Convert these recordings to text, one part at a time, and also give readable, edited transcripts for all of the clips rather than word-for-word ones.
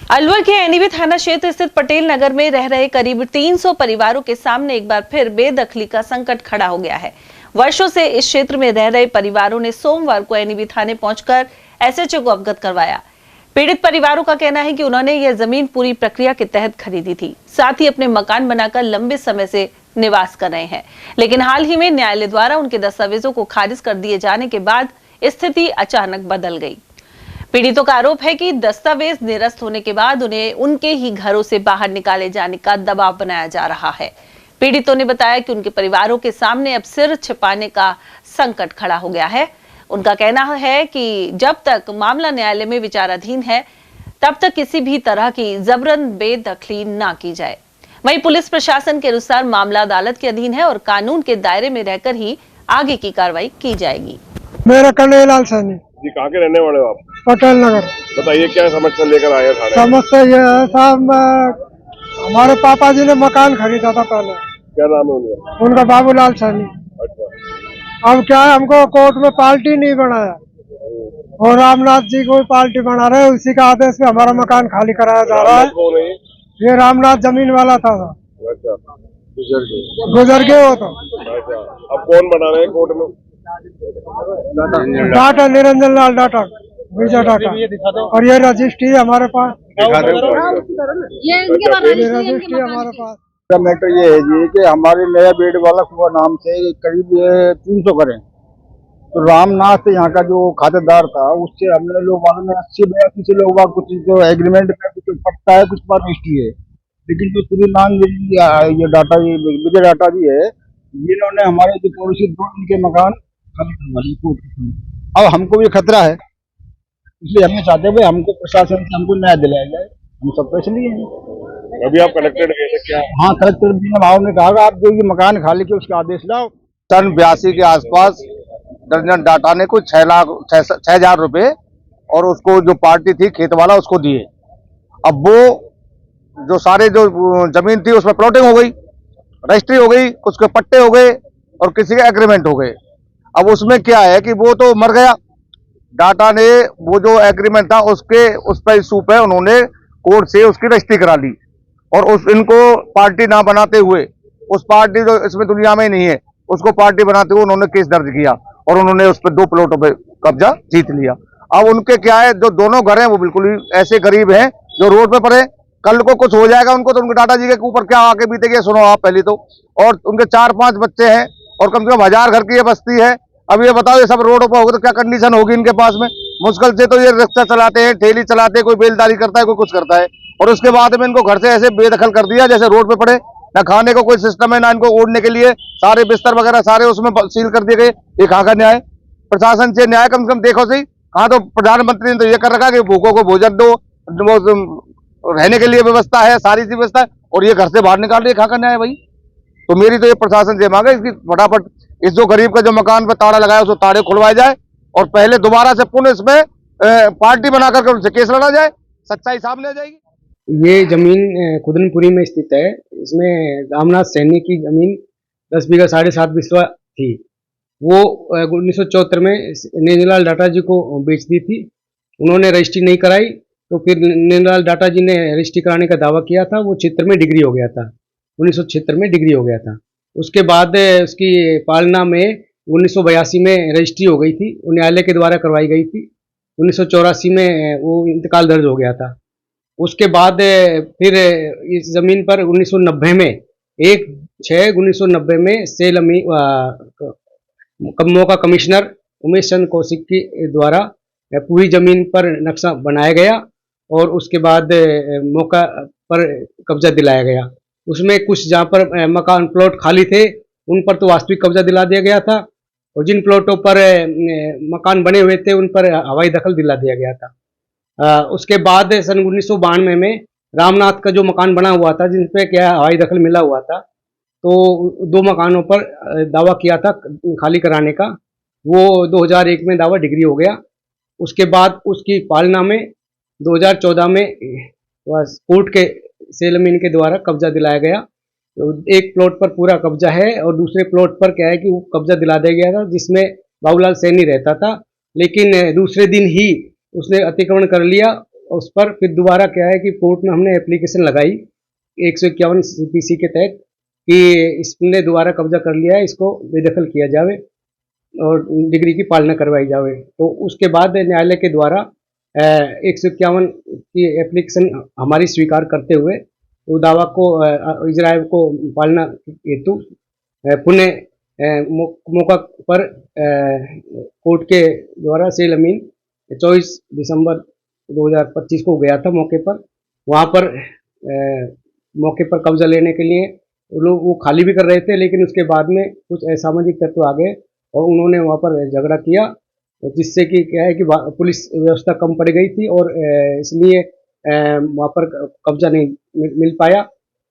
अलवर के एनीवी थाना क्षेत्र स्थित पटेल नगर में रह रहे करीब 300 परिवारों के सामने एक बार फिर बेदखली का संकट खड़ा हो गया है। वर्षों से इस क्षेत्र में रह रहे परिवारों ने सोमवार को एनीवी थाने पहुंचकर एसएचओ को अवगत करवाया। पीड़ित परिवारों का कहना है कि उन्होंने यह जमीन पूरी प्रक्रिया के तहत खरीदी थी, साथ ही अपने मकान बनाकर लंबे समय से निवास कर रहे हैं, लेकिन हाल ही में न्यायालय द्वारा उनके दस्तावेजों को खारिज कर दिए जाने के बाद स्थिति अचानक बदल गई। पीड़ितों का आरोप है कि दस्तावेज निरस्त होने के बाद उन्हें उनके ही घरों से बाहर निकाले जाने का दबाव बनाया जा रहा है। पीड़ितों ने बताया कि उनके परिवारों के सामने अब सिर छिपाने का संकट खड़ा हो गया है। उनका कहना है कि जब तक मामला न्यायालय में विचाराधीन है, तब तक किसी भी तरह की जबरन बेदखली ना की जाए। वहीं पुलिस प्रशासन के अनुसार मामला अदालत के अधीन है और कानून के दायरे में रहकर ही आगे की कार्रवाई की जाएगी। मेरा कन्हैयालाल सैनी जी, कहाँ के रहने वाले हो आप? पटेल नगर। बताइए क्या समस्या लेकर आए थाने? समस्या ये है साहब, हमारे पापा जी ने मकान खरीदा था पहले। क्या नाम है उनका? उनका बाबूलाल सैनी। अच्छा। अब क्या है, हमको कोर्ट में पार्टी नहीं बनाया और रामनाथ जी को पार्टी बना रहे हैं। उसी का आदेश पे हमारा मकान खाली कराया जा रहा है। कौन है ये? ये रामनाथ जमीन वाला था। अच्छा, गुजर गए वो तो। अच्छा, अब कौन बना रहे हैं कोर्ट में? डाटा निरंजन लाल डाटा, विजय डाटा, और ये रजिस्ट्री हमारे पास। रजिस्ट्री हमारे पास। मैटर ये है जी कि हमारे नया बेड वाला कुआ नाम से करीब 300 घर हैं। तो रामनाथ यहाँ का जो खातेदार था उससे हमने लोग वालों ने 80-82 से लोग कुछ जो एग्रीमेंट में कुछ पट्टा है, कुछ पर रजिस्ट्री है, लेकिन जो पूरी नाम ये डाटा, ये विजय डाटा जी है, इन्होंने हमारे जो पड़ोसी दो इनके मकान खाली करवा लिए। अब हमको भी खतरा है, इसलिए हमने चाहते हुए हमको प्रशासन से हमको न्याय दिलाया जाए। हम सब पैसे लिए हैं। अभी आप कलेक्टेड गए थे क्या? हाँ, कलेक्टर भाव ने कहा आप जो ये मकान खाली के उसका आदेश लाओ। सन 82 के आसपास दर्जन डाटा ने कुछ 6,000 रुपए और उसको जो पार्टी थी खेत वाला उसको दिए। अब वो जो सारे जो जमीन थी उसमें प्लॉटिंग हो गई, रजिस्ट्री हो गई, कुछ के पट्टे हो गए और किसी के एग्रीमेंट हो गए। अब उसमें क्या है कि वो तो मर गया, डाटा ने वो जो एग्रीमेंट था उसके उस पर इशू पे उन्होंने कोर्ट से उसकी रजिस्ट्री करा ली और उस इनको पार्टी ना बनाते हुए, उस पार्टी जो इसमें दुनिया में नहीं है उसको पार्टी बनाते हुए उन्होंने केस दर्ज किया और उन्होंने उस पर 2 प्लॉटों पे कब्जा जीत लिया। अब उनके क्या है, जो दोनों घर हैं वो बिल्कुल ही ऐसे गरीब हैं जो रोड पे पड़े, कल को कुछ हो जाएगा उनको तो उनके टाटा जी के ऊपर क्या आके बीतेगी सुनो आप पहले तो। और उनके 4-5 बच्चे हैं और कम से कम 1000 घर की ये बस्ती है। अब ये बताओ, ये सब रोडों पर होगा तो क्या कंडीशन होगी इनके पास में? मुश्किल से तो ये रिक्शा चलाते हैं, ठेली चलाते हैं, कोई बेलदारी करता है, कोई कुछ करता है, और उसके बाद में इनको घर से ऐसे बेदखल कर दिया जैसे रोड पे पड़े। ना खाने को कोई सिस्टम है, ना इनको ओढ़ने के लिए, सारे बिस्तर वगैरह सारे उसमें सील कर दिए गए। ये कहाँ का न्याय? प्रशासन से न्याय कम से कम देखो सही। हाँ, तो प्रधानमंत्री ने तो ये कर रखा कि भूखों को भोजन दो, रहने के लिए व्यवस्था है, सारी सी व्यवस्था है, और ये घर से बाहर निकाल रही है। कहाँ का न्याय भाई? तो मेरी तो ये प्रशासन से मांग है इसकी फटाफट इस जो गरीब का जो मकान पे ताड़ा लगाया उसको ताड़े खुलवाए जाए और पहले दोबारा से पुनः इसमें पार्टी बनाकर उनसे केस लड़ा जाए, सच्चाई सामने आ जाएगी। ये जमीन खुदनपुरी में स्थित है। इसमें रामनाथ सैनी की जमीन 10 बीघा 7.5 बिस्वा थी। वो 1974 में नंदलाल डाटा जी को बेच दी थी। उन्होंने रजिस्ट्री नहीं कराई, तो फिर नंदलाल डाटा जी ने रजिस्ट्री कराने का दावा किया था। वो क्षेत्र में डिग्री हो गया था, 1976 में डिग्री हो गया था। उसके बाद उसकी पालना में 1982 में रजिस्ट्री हो गई थी, वो न्यायालय के द्वारा करवाई गई थी। 1984 में वो इंतकाल दर्ज हो गया था। उसके बाद फिर इस जमीन पर 1990 में 1/6/1990 में सेल मौका कमिश्नर उमेश चंद्र कौशिक के द्वारा पूरी जमीन पर नक्शा बनाया गया और उसके बाद मौका पर कब्जा दिलाया गया। उसमें कुछ जहाँ पर मकान प्लॉट खाली थे उन पर तो वास्तविक कब्जा दिला दिया गया था, और जिन प्लॉटों पर मकान बने हुए थे उन पर हवाई दखल दिला दिया गया था। उसके बाद सन 1992 में रामनाथ का जो मकान बना हुआ था, जिन पे क्या हवाई दखल मिला हुआ था, तो 2 मकानों पर दावा किया था खाली कराने का। वो 2001 में दावा डिग्री हो गया। उसके बाद उसकी पालना में 2014 में कोर्ट के सेलमीन के द्वारा कब्जा दिलाया गया। तो एक प्लॉट पर पूरा कब्जा है और दूसरे प्लॉट पर क्या है कि वो कब्जा दिला दिया गया था, जिसमें बाबूलाल सैनी रहता था, लेकिन दूसरे दिन ही उसने अतिक्रमण कर लिया उस पर फिर दोबारा क्या है कि कोर्ट में हमने एप्लीकेशन लगाई 151 CPC के तहत कि इसने दोबारा कब्जा कर लिया है, इसको बेदखल किया जावे और डिग्री की पालना करवाई जावे। तो उसके बाद न्यायालय के द्वारा 151 की एप्लीकेशन हमारी स्वीकार करते हुए वो दावा को इजराय को पालना हेतु पुनः मौका पर कोर्ट के द्वारा सेल अमीन 24 दिसंबर 2025 को गया था मौके पर। वहाँ पर मौके पर कब्जा लेने के लिए लोग वो खाली भी कर रहे थे, लेकिन उसके बाद में कुछ असामाजिक तत्व आ गए और उन्होंने वहाँ पर झगड़ा किया, जिससे कि क्या है कि पुलिस व्यवस्था कम पड़ गई थी और इसलिए वहाँ पर कब्जा नहीं मिल पाया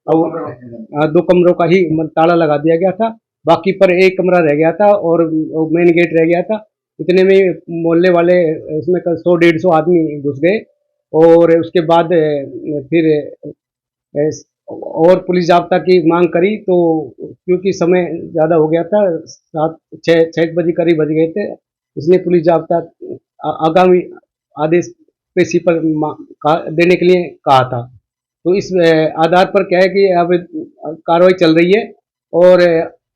और 2 कमरों का ही ताला लगा दिया गया था। बाकी पर एक कमरा रह गया था और मेन गेट रह गया था। इतने में मोहल्ले वाले इसमें 100-150 आदमी घुस गए और उसके बाद फिर और पुलिस जाब्ता की मांग करी, तो क्योंकि समय ज़्यादा हो गया था, 6 बजे करीब बज गए थे, इसने पुलिस जाब्ता आगामी आदेश पेशी पर देने के लिए कहा था। तो इस आधार पर क्या है कि अब कार्रवाई चल रही है और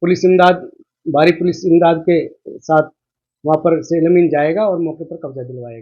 पुलिस इमदाद, भारी पुलिस इमदाद के साथ वहाँ पर सेल अमीन जाएगा और मौके पर कब्जा दिलवाएगा।